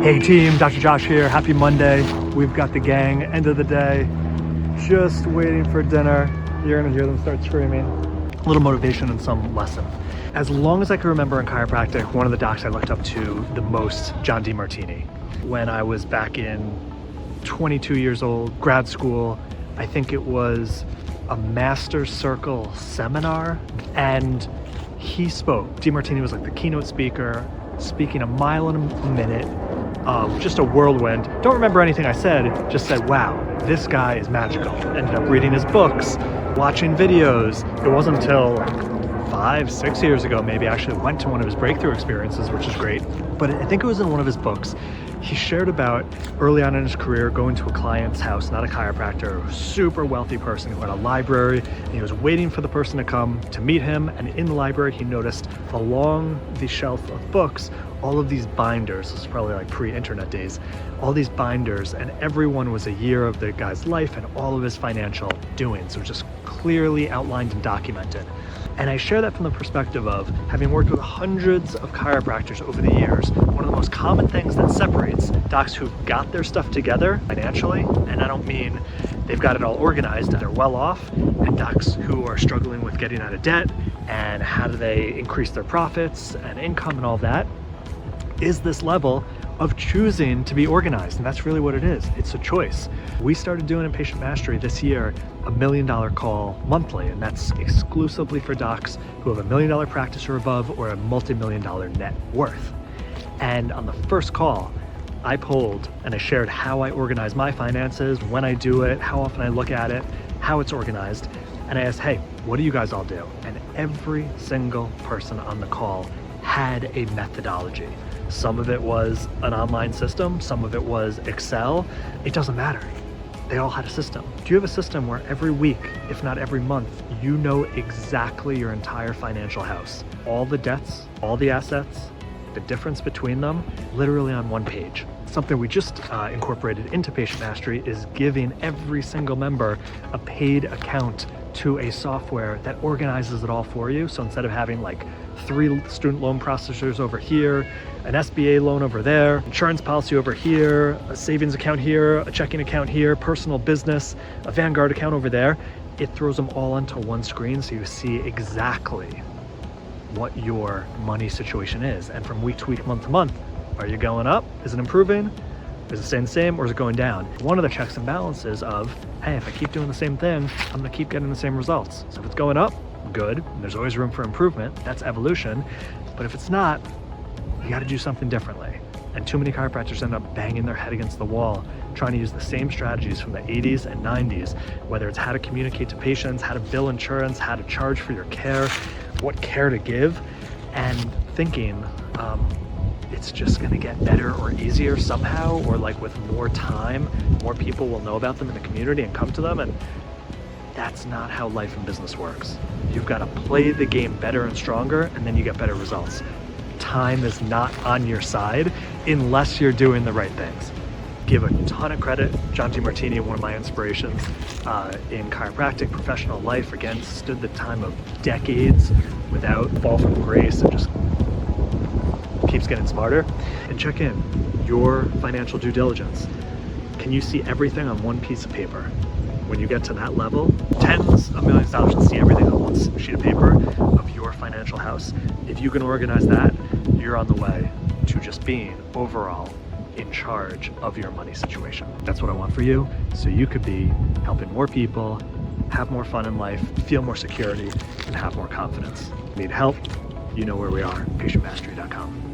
Hey team, Dr. Josh here. Happy Monday. We've got the gang, end of the day, just waiting for dinner. You're gonna hear them start screaming. A little motivation and some lesson. As long as I can remember in chiropractic, one of the docs I looked up to the most, John DeMartini. When I was back in 22 years old, grad school, I think it was a Master Circle seminar, and he spoke. DeMartini was like the keynote speaker, speaking a mile in a minute, just a whirlwind. Don't remember anything I said, just said, wow, this guy is magical. Ended up reading his books, watching videos. It wasn't until 5-6 years ago, maybe, I actually went to one of his breakthrough experiences, which is great. But I think it was in one of his books. He shared about early on in his career going to a client's house, not a chiropractor, a super wealthy person who had a library, and he was waiting for the person to come to meet him. And in the library, he noticed along the shelf of books, all of these binders. This is probably like pre-internet days, all these binders, and everyone was a year of the guy's life and all of his financial doings. So just clearly outlined and documented. And I share that from the perspective of having worked with hundreds of chiropractors over the years. One of the most common things that separates docs who've got their stuff together financially, and I don't mean they've got it all organized and they're well off, and docs who are struggling with getting out of debt and how do they increase their profits and income and all that, is this level of choosing to be organized. And that's really what it is. It's a choice. We started doing in Patient Mastery this year $1 million call monthly, and that's exclusively for docs who have $1 million practice or above or a multi-million-dollar net worth. And on the first call, I polled and I shared how I organize my finances, when I do it, how often I look at it, how it's organized. And I asked, hey, what do you guys all do? And every single person on the call had a methodology. Some of it was an online system, some of it was Excel. It doesn't matter. They all had a system. Do you have a system where every week, if not every month, you know exactly your entire financial house? All the debts, all the assets, the difference between them, literally on one page. Something we just incorporated into Patient Mastery is giving every single member a paid account to a software that organizes it all for you. So instead of having like 3 student loan processors over here, an SBA loan over there, insurance policy over here, a savings account here, a checking account here, personal business, a Vanguard account over there, it throws them all onto one screen so you see exactly what your money situation is. And from week to week, month to month, are you going up? Is it improving? Is it staying the same, or is it going down? One of the checks and balances of, hey, if I keep doing the same thing, I'm gonna keep getting the same results. So if it's going up, good. And there's always room for improvement. That's evolution. But if it's not, you gotta do something differently. And too many chiropractors end up banging their head against the wall, trying to use the same strategies from the 80s and 90s, whether it's how to communicate to patients, how to bill insurance, how to charge for your care, what care to give, and thinking, it's just gonna get better or easier somehow, or like with more time, more people will know about them in the community and come to them. And that's not how life and business works. You've got to play the game better and stronger, and then you get better results. Time is not on your side unless you're doing the right things. Give a ton of credit. John DeMartini, one of my inspirations in chiropractic, professional life, again, stood the time of decades without fall from grace and just keeps getting smarter. And check in your financial due diligence. Can you see everything on one piece of paper? When you get to that level, tens of millions of dollars to see everything on one sheet of paper of your financial house. If you can organize that, you're on the way to just being overall in charge of your money situation. That's what I want for you, so you could be helping more people, have more fun in life, feel more security, and have more confidence. Need help? You know where we are, patientmastery.com.